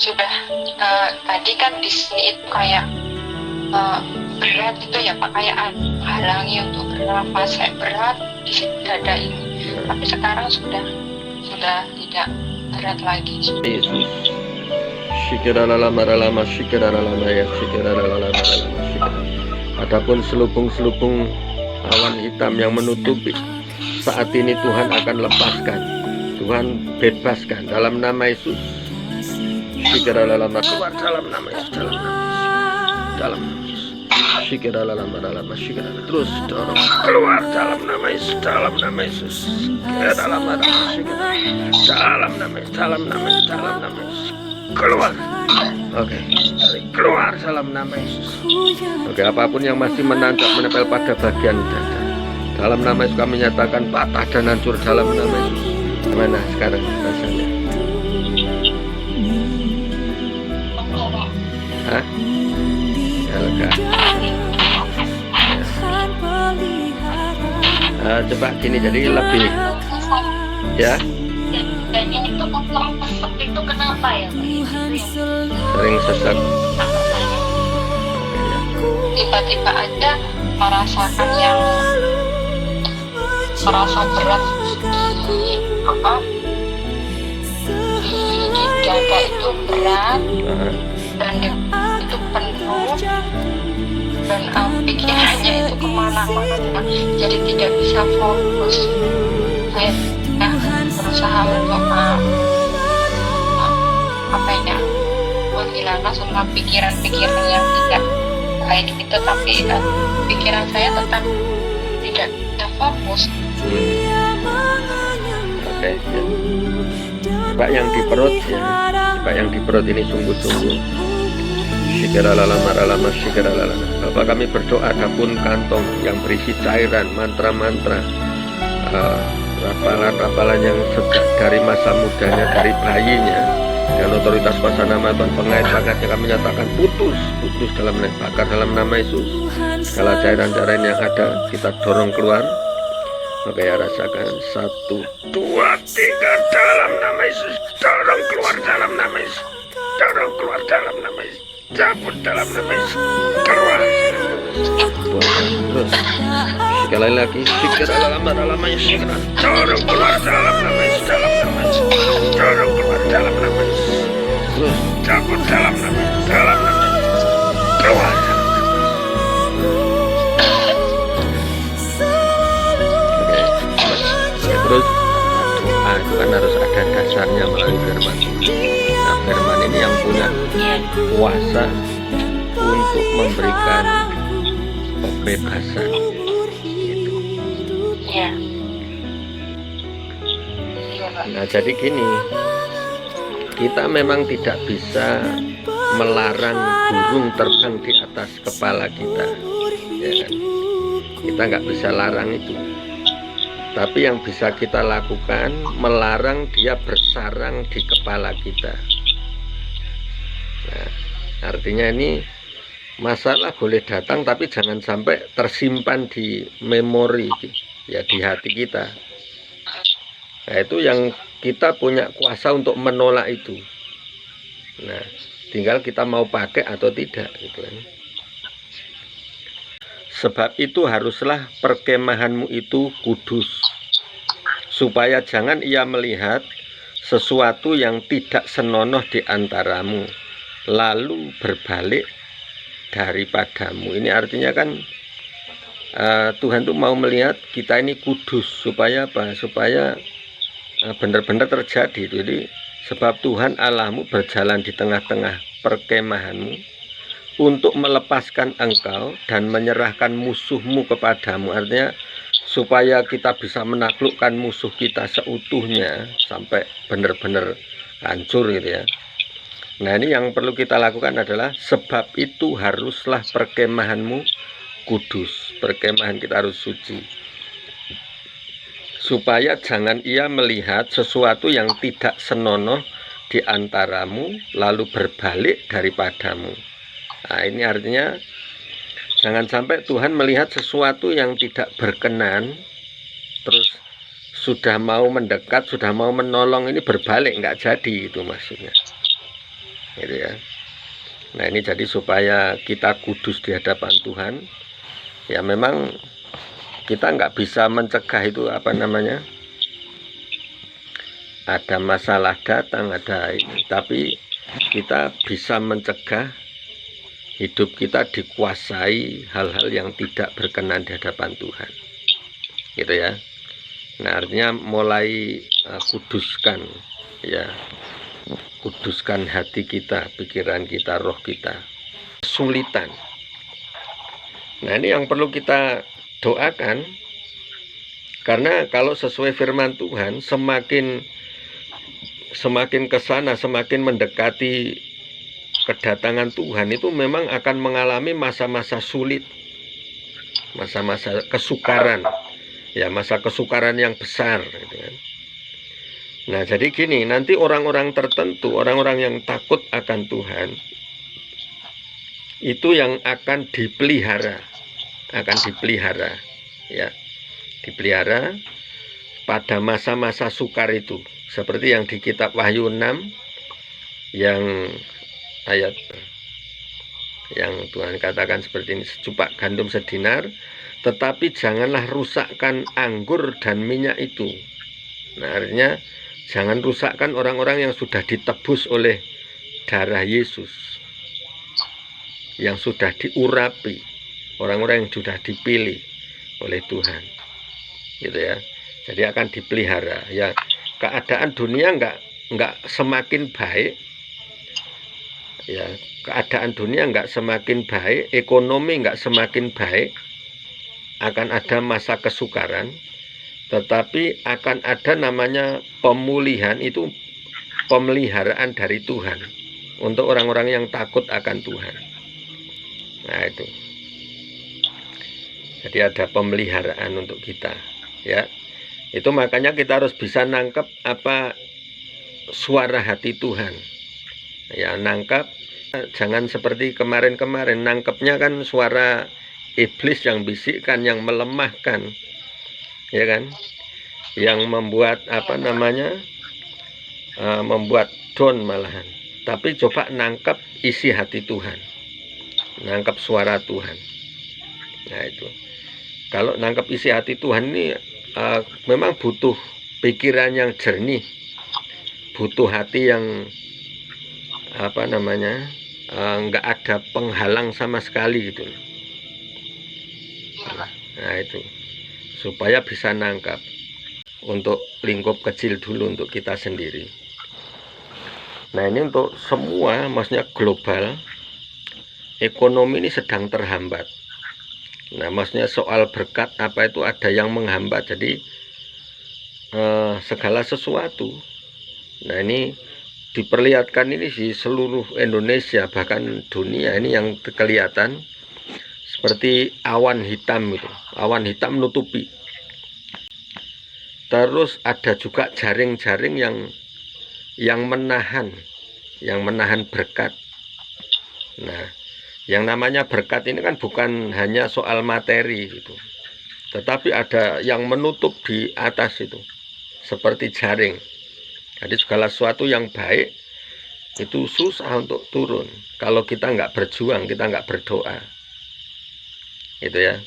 sudah tadi kan di sini itu kayak berat itu ya Pak, kayak halangi untuk bernafas, saya berat di dada ini, tapi sekarang sudah tidak berat lagi. Yesus. Shikiralamaralama shikiralama ya shikiralamaralama shikir. Adapun selubung-selubung awan hitam yang menutupi, saat ini Tuhan akan lepaskan, Tuhan bebaskan dalam nama Yesus. Shikiralama, keluar dalam nama Yesus, dalam nama Yesus. Shikiralama shikiralama, terus dorong keluar dalam nama Yesus, dalam nama Yesus. Dalam nama Yesus, dalam nama Yesus. Keluar. Oke, keluar dalam nama Yesus. Oke, apapun yang masih menempel pada bagian dada, dalam nama Yesus kami nyatakan patah dan hancur dalam nama Yesus. Gimana sekarang rasanya? Hah? Ya, lega. Coba gini, jadi lebih ya. Dan ini tuh seperti itu kenapa ya Pak? Sering sesat. Tiba-tiba ada merasakan yang merasa berat di dada itu berat dan itu penuh dan pikirannya itu kemana-mana, jadi tidak bisa fokus. Saya berusaha untuk menghilangkan semua pikiran-pikiran yang tidak baik itu, tapi pikiran saya tetap tidak fokus. Oke, ya. Coba yang di perut ya, coba yang di perut ini sungguh-sungguh. Shikiralamaralama shikiralalama. Bapak, kami berdoa adapun kantong yang berisi cairan, mantra-mantra, rapalan-rapalan yang sejak dari masa mudanya, dari bayinya, dan otoritas kuasa nama Tuhan pengait-pengait yang kami nyatakan putus dalam bakar dalam nama Yesus. Segala cairan-cairan yang ada kita dorong keluar. Oke ya, rasakan 1, 2, 3 dalam nama Yesus, dorong keluar dalam nama Yesus, dorong keluar dalam nama Yesus, cabut dalam nama Yesus, keluar. Terus sekali lagi shikiralamaralama Yesus, dorong keluar dalam nama Yesus, dalam nama Yesus, dorong keluar dalam nama Yesus, terus cabut dalam nama Yesus, dalam nama Yesus, keluar. Terus doa itu kan harus ada dasarnya melalui firman. Nah, firman ini yang punya kuasa untuk memberikan kebebasan gitu. Nah, jadi gini, kita memang tidak bisa melarang burung terbang di atas kepala kita, ya kan? Kita nggak bisa larang itu. Tapi yang bisa kita lakukan, melarang dia bersarang di kepala kita. Nah, artinya ini masalah boleh datang, tapi jangan sampai tersimpan di memori, ya, di hati kita. Nah, itu yang kita punya kuasa untuk menolak itu. Nah, tinggal kita mau pakai atau tidak, gitu kan. Sebab itu haruslah perkemahanmu itu kudus, supaya jangan ia melihat sesuatu yang tidak senonoh di antaramu, lalu berbalik daripadamu. Ini artinya kan Tuhan tuh mau melihat kita ini kudus, supaya apa? Supaya benar-benar terjadi. Jadi sebab Tuhan Allahmu berjalan di tengah-tengah perkemahanmu untuk melepaskan engkau dan menyerahkan musuhmu kepadamu. Artinya supaya kita bisa menaklukkan musuh kita seutuhnya sampai benar-benar hancur gitu ya. Nah, ini yang perlu kita lakukan adalah sebab itu haruslah perkemahanmu kudus. Perkemahan kita harus suci, supaya jangan ia melihat sesuatu yang tidak senonoh di antaramu lalu berbalik daripadamu. Nah, ini artinya jangan sampai Tuhan melihat sesuatu yang tidak berkenan, terus sudah mau mendekat, sudah mau menolong, ini berbalik, nggak jadi, itu maksudnya. gitu ya. Nah ini jadi supaya kita kudus di hadapan Tuhan, ya memang kita nggak bisa mencegah itu apa namanya, ada masalah datang, ada ini, tapi kita bisa mencegah hidup kita dikuasai hal-hal yang tidak berkenan di hadapan Tuhan, gitu ya. Nah artinya mulai kuduskan, ya, kuduskan hati kita, pikiran kita, roh kita. Kesulitan. Nah ini yang perlu kita doakan, karena kalau sesuai firman Tuhan, semakin ke sana, semakin mendekati kedatangan Tuhan, itu memang akan mengalami masa-masa sulit, masa-masa kesukaran, ya, masa kesukaran yang besar, gitu kan. Nah jadi gini, nanti orang-orang tertentu, orang-orang yang takut akan Tuhan, itu yang akan dipelihara, ya, dipelihara pada masa-masa sukar itu, seperti yang di kitab Wahyu 6 yang ayat yang Tuhan katakan seperti ini, secupak gandum sedinar, tetapi janganlah rusakkan anggur dan minyak itu. Nah artinya jangan rusakkan orang-orang yang sudah ditebus oleh darah Yesus, yang sudah diurapi, orang-orang yang sudah dipilih oleh Tuhan, gitu ya. Jadi akan dipelihara, ya. Keadaan dunia nggak semakin baik, ya. Keadaan dunia nggak semakin baik, ekonomi nggak semakin baik, akan ada masa kesukaran, tetapi akan ada namanya pemulihan, itu pemeliharaan dari Tuhan untuk orang-orang yang takut akan Tuhan. Nah itu, jadi ada pemeliharaan untuk kita, ya. Itu makanya kita harus bisa nangkep apa suara hati Tuhan, ya, nangkep. Jangan seperti kemarin-kemarin, nangkepnya kan suara iblis yang bisikkan, yang melemahkan, ya kan, yang membuat apa namanya, membuat down malahan. Tapi coba nangkep isi hati Tuhan, nangkep suara Tuhan. Nah itu, kalau nangkep isi hati Tuhan ini memang butuh pikiran yang jernih, butuh hati yang apa namanya, nggak ada penghalang sama sekali gitu. Nah itu, supaya bisa nangkap untuk lingkup kecil dulu, untuk kita sendiri. Nah ini untuk semua, maksudnya global, ekonomi ini sedang terhambat. Nah maksudnya soal berkat apa itu ada yang menghambat, jadi segala sesuatu. Nah ini diperlihatkan ini di seluruh Indonesia, bahkan dunia ini yang kelihatan seperti awan hitam itu, awan hitam nutupi. Terus ada juga jaring-jaring yang menahan berkat. Nah yang namanya berkat ini kan bukan hanya soal materi gitu, tetapi ada yang menutup di atas itu, seperti jaring. Jadi segala sesuatu yang baik itu susah untuk turun kalau kita nggak berjuang, kita nggak berdoa, gitu ya.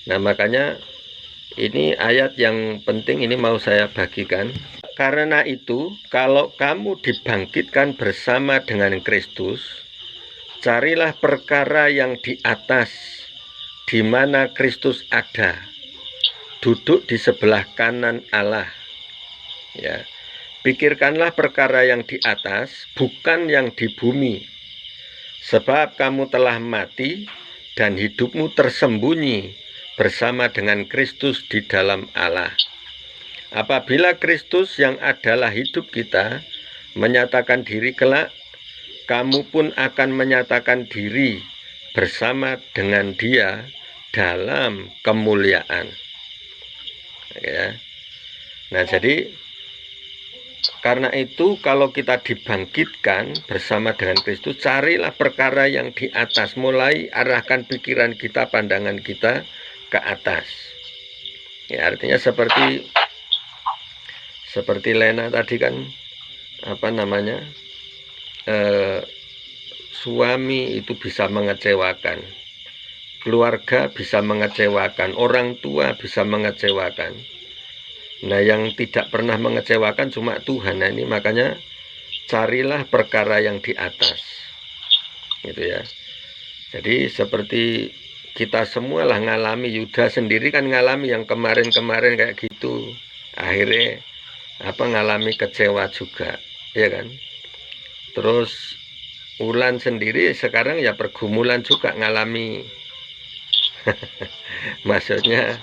Nah makanya ini ayat yang penting, ini mau saya bagikan. Karena itu, kalau kamu dibangkitkan bersama dengan Kristus, carilah perkara yang di atas, di mana Kristus ada, duduk di sebelah kanan Allah. Ya, pikirkanlah perkara yang di atas, bukan yang di bumi. Sebab kamu telah mati dan hidupmu tersembunyi bersama dengan Kristus di dalam Allah. Apabila Kristus yang adalah hidup kita menyatakan diri kelak, kamu pun akan menyatakan diri bersama dengan Dia dalam kemuliaan. Ya. Nah, jadi karena itu kalau kita dibangkitkan bersama dengan Kristus, carilah perkara yang di atas, mulai arahkan pikiran kita, pandangan kita ke atas. Ya, artinya seperti Lena tadi kan apa namanya, suami itu bisa mengecewakan, keluarga bisa mengecewakan, orang tua bisa mengecewakan. Nah, yang tidak pernah mengecewakan cuma Tuhan. Nah, ini makanya carilah perkara yang di atas, gitu ya. Jadi seperti kita semua lah ngalami, Yuda sendiri kan ngalami yang kemarin-kemarin kayak gitu, akhirnya ngalami kecewa juga, ya kan. Terus Ulan sendiri sekarang ya pergumulan juga ngalami. Maksudnya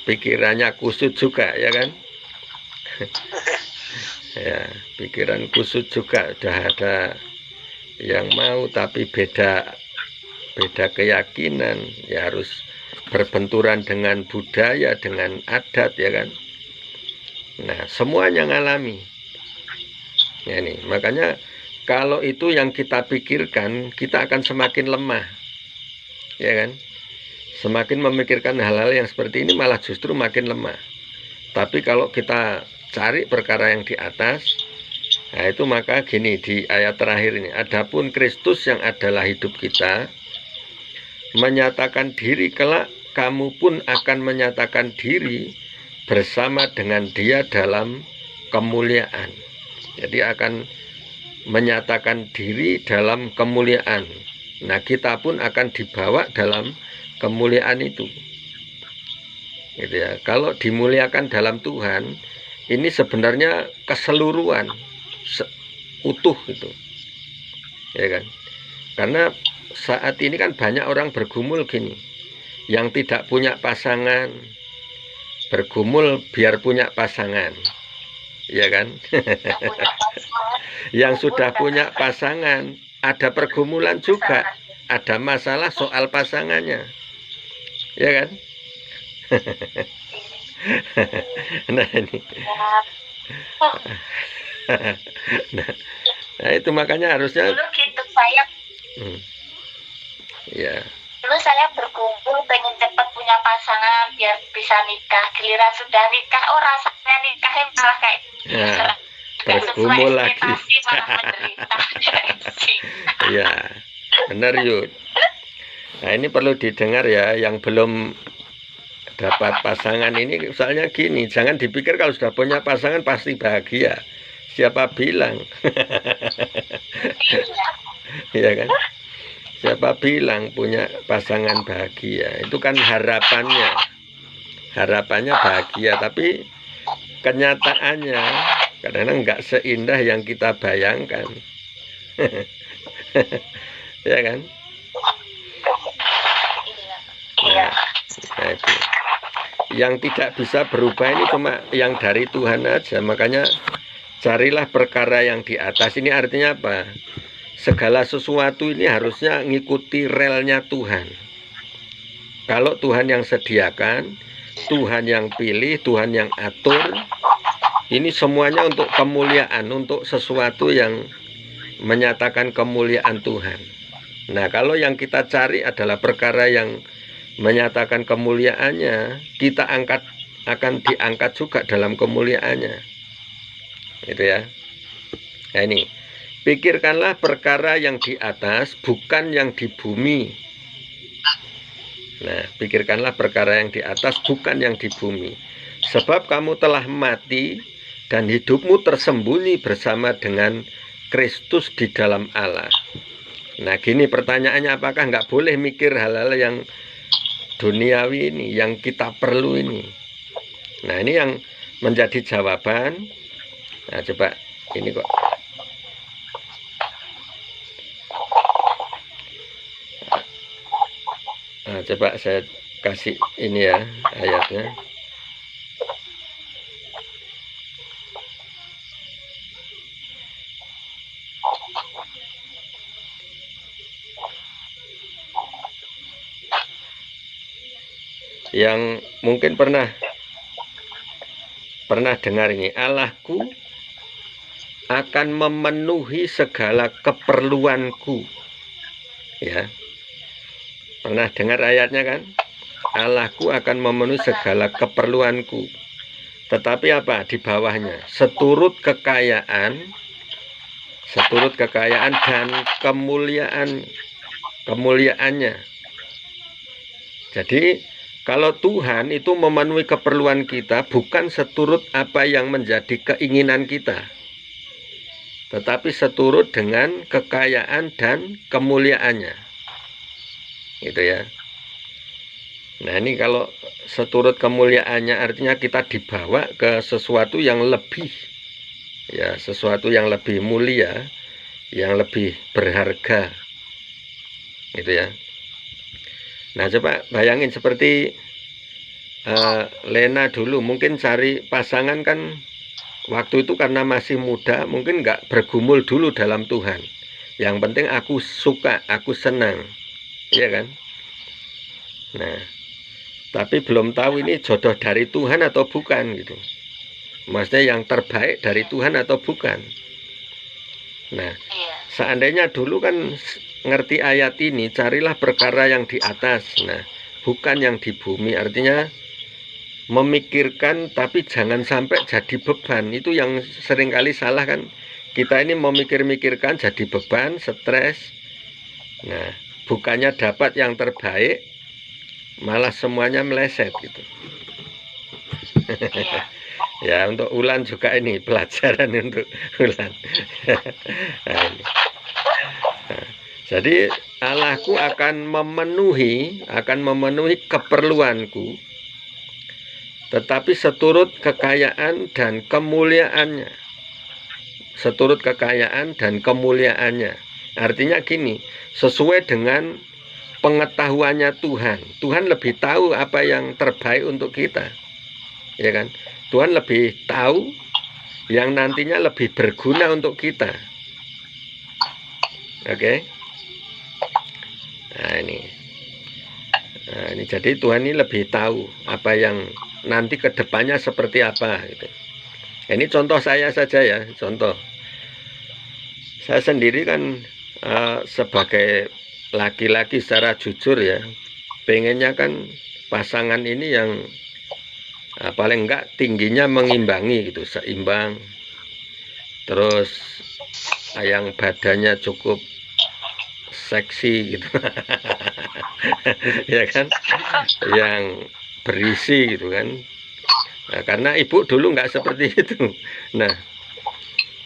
pikirannya kusut juga, ya kan. Ya, pikiran kusut juga, udah ada yang mau tapi beda keyakinan, ya harus berbenturan dengan budaya, dengan adat, ya kan. Nah, semuanya ngalami. Ya, ini makanya kalau itu yang kita pikirkan, kita akan semakin lemah, ya kan. Semakin memikirkan hal-hal yang seperti ini malah justru makin lemah. Tapi kalau kita cari perkara yang di atas, nah itu maka gini di ayat terakhir ini, adapun Kristus yang adalah hidup kita menyatakan diri, kelak kamu pun akan menyatakan diri bersama dengan Dia dalam kemuliaan. Jadi akan menyatakan diri dalam kemuliaan. Nah, kita pun akan dibawa dalam kemuliaan itu, gitu ya. Kalau dimuliakan dalam Tuhan, ini sebenarnya keseluruhan, utuh itu, ya kan. Karena saat ini kan banyak orang bergumul gini, yang tidak punya pasangan bergumul biar punya pasangan, ya kan. Yang sudah punya pasangan ada pergumulan juga, ada masalah soal pasangannya, ya kan. Nah ini nah itu makanya harusnya dulu gitu saya ya. Dulu saya berkumpul pengen cepat punya pasangan biar bisa nikah. Giliran sudah nikah, oh rasanya nikahnya malah kayak Nah, nggak sesuai bergumul lagi. ekspektasi, malah menderita. Ya, benar Yud. Nah ini perlu didengar ya, yang belum dapat pasangan ini, soalnya gini, jangan dipikir kalau sudah punya pasangan pasti bahagia. Siapa bilang? Ya kan? Siapa bilang punya pasangan bahagia? Itu kan harapannya. Harapannya bahagia, tapi kenyataannya kadang-kadang nggak seindah yang kita bayangkan. Ya kan? Nah, itu. Yang tidak bisa berubah ini cuma yang dari Tuhan aja. Makanya carilah perkara yang di atas. Ini artinya apa? Segala sesuatu ini harusnya ngikuti relnya Tuhan. Kalau Tuhan yang sediakan, Tuhan yang pilih, Tuhan yang atur, ini semuanya untuk kemuliaan, untuk sesuatu yang menyatakan kemuliaan Tuhan. Nah, kalau yang kita cari adalah perkara yang menyatakan kemuliaannya, kita akan diangkat juga dalam kemuliaannya, gitu ya. Nah, ini pikirkanlah perkara yang di atas, bukan yang di bumi. Nah, pikirkanlah perkara yang di atas, bukan yang di bumi. Sebab kamu telah mati dan hidupmu tersembunyi bersama dengan Kristus di dalam Allah. Nah, gini pertanyaannya, apakah nggak boleh mikir hal-hal yang duniawi ini, yang kita perlu ini? Nah, ini yang menjadi jawaban. Nah, coba ini kok. Nah, coba saya kasih ini ya ayatnya. Yang mungkin pernah dengar ini, Allahku akan memenuhi segala keperluanku. Ya, pernah dengar ayatnya kan? Allahku akan memenuhi segala keperluanku. Tetapi apa di bawahnya? Seturut kekayaan seturut kekayaan dan kemuliaannya. Jadi kalau Tuhan itu memenuhi keperluan kita bukan seturut apa yang menjadi keinginan kita, tetapi seturut dengan kekayaan dan kemuliaannya. Gitu ya. Nah, ini kalau seturut kemuliaannya artinya kita dibawa ke sesuatu yang lebih, ya, sesuatu yang lebih mulia, yang lebih berharga. Gitu ya. Nah, coba bayangin seperti Lena dulu mungkin cari pasangan kan waktu itu karena masih muda, mungkin nggak bergumul dulu dalam Tuhan. Yang penting aku suka, aku senang, iya kan? Nah, tapi belum tahu ini jodoh dari Tuhan atau bukan gitu. Maksudnya yang terbaik dari Tuhan atau bukan. Nah, seandainya dulu kan ngerti ayat ini, carilah perkara yang di atas, nah bukan yang di bumi. Artinya memikirkan tapi jangan sampai jadi beban. Itu yang seringkali salah kan. Kita ini memikir-mikirkan jadi beban, stres. Nah, bukannya dapat yang terbaik, malah semuanya meleset gitu. Ya, untuk Ulan juga ini pelajaran untuk Ulan. Nah, ini. Nah, jadi Allahku akan memenuhi keperluanku, tetapi seturut kekayaan dan kemuliaannya. Seturut kekayaan dan kemuliaannya. Artinya gini, sesuai dengan pengetahuannya Tuhan. Tuhan lebih tahu apa yang terbaik untuk kita. Ya kan? Tuhan lebih tahu yang nantinya lebih berguna untuk kita. Oke? Nah, ini jadi Tuhan ini lebih tahu apa yang nanti kedepannya seperti apa gitu. Ini contoh saya saja ya, contoh. Saya sendiri kan sebagai laki-laki secara jujur ya, pengennya kan pasangan ini yang paling enggak tingginya mengimbangi gitu, seimbang. Terus yang badannya cukup seksi gitu. Ya kan, yang berisi gitu kan. Nah, karena ibu dulu nggak seperti itu. Nah,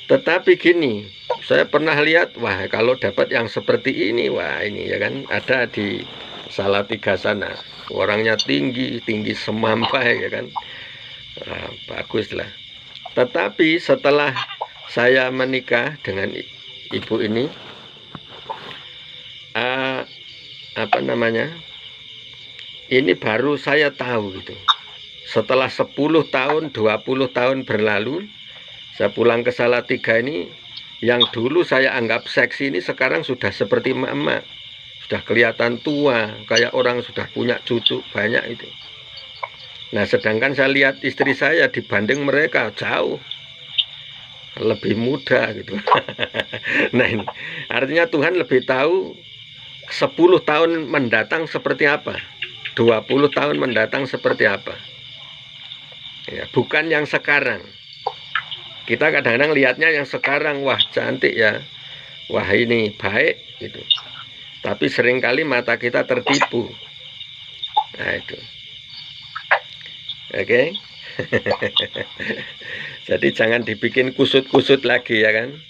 tetapi gini, saya pernah lihat, wah kalau dapat yang seperti ini, wah ini ya kan, ada di Salatiga sana, orangnya tinggi semampai ya kan. Nah, bagus lah. Tetapi setelah saya menikah dengan ibu ini, ini baru saya tahu gitu. Setelah 10 tahun, 20 tahun berlalu, saya pulang ke Salatiga ini, yang dulu saya anggap seksi ini sekarang sudah seperti emak-emak. Sudah kelihatan tua, kayak orang sudah punya cucu banyak itu. Nah, sedangkan saya lihat istri saya dibanding mereka jauh lebih muda gitu. Nah, ini artinya Tuhan lebih tahu 10 tahun mendatang seperti apa, 20 tahun mendatang seperti apa. Ya, bukan yang sekarang. Kita kadang-kadang lihatnya yang sekarang, wah cantik ya, wah ini baik gitu. Tapi seringkali mata kita tertipu. Nah itu. Oke. Jadi jangan dibikin kusut-kusut lagi ya kan.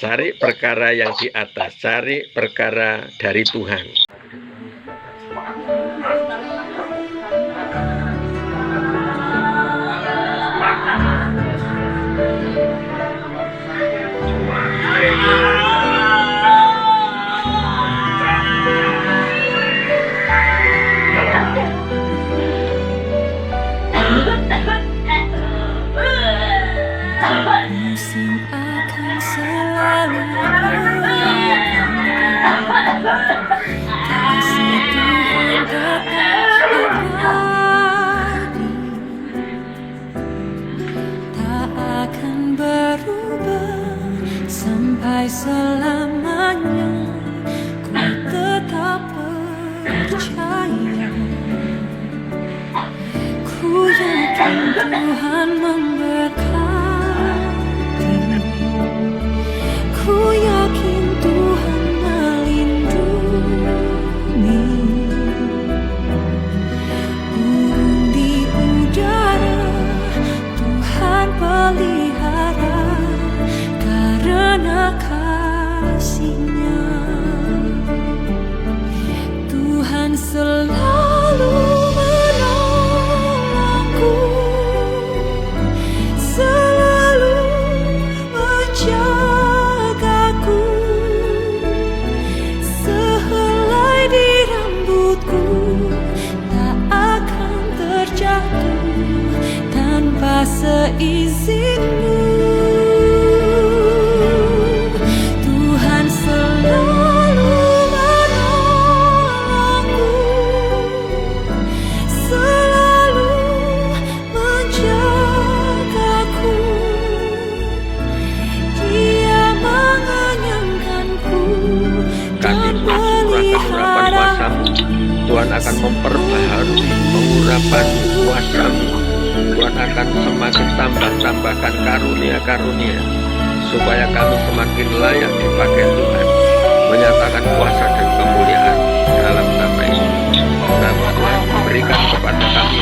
Cari perkara yang di atas, cari perkara dari Tuhan. Musim akan selalu kasih Tuhan tetap abadi, tak akan berubah sampai selamanya. Ku tetap percaya, ku yakin Tuhan memberkati. Tuhan akan memperbaharui pengurapan kuasa-Mu. Tuhan akan semakin tambahkan karunia-karunia supaya kami semakin layak dipakai Tuhan menyatakan kuasa dan kemuliaan dalam nama Yesus. Dan Tuhan berikan kepada kami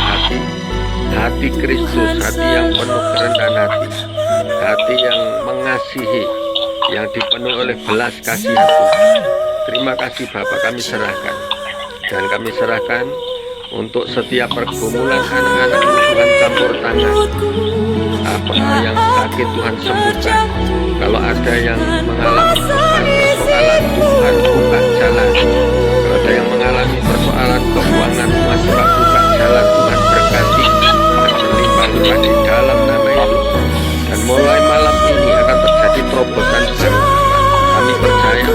hati Kristus, hati yang penuh kerendahan hati yang mengasihi, yang dipenuhi oleh belas kasihan Tuhan. Terima kasih Bapa, kami serahkan, dan kami serahkan untuk setiap pergumulan anak-anak Tuhan campur tangan. Apa yang sakit Tuhan sembuhkan. Kalau ada yang mengalami persoalan Tuhan buka jalan. Kalau ada yang mengalami persoalan keuangan Tuhan buka jalan. Tuhan berkati berlimpah-limpah di dalam nama Yesus. Dan mulai malam ini akan terjadi terobosan baru. Kami percaya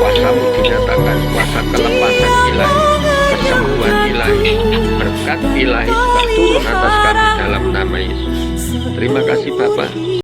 kuasa-Mu dinyatakan, kuasa kelepasan ilahi, kesembuhan ilahi, berkat ilahi juga turun atas kami dalam nama Yesus. Terima kasih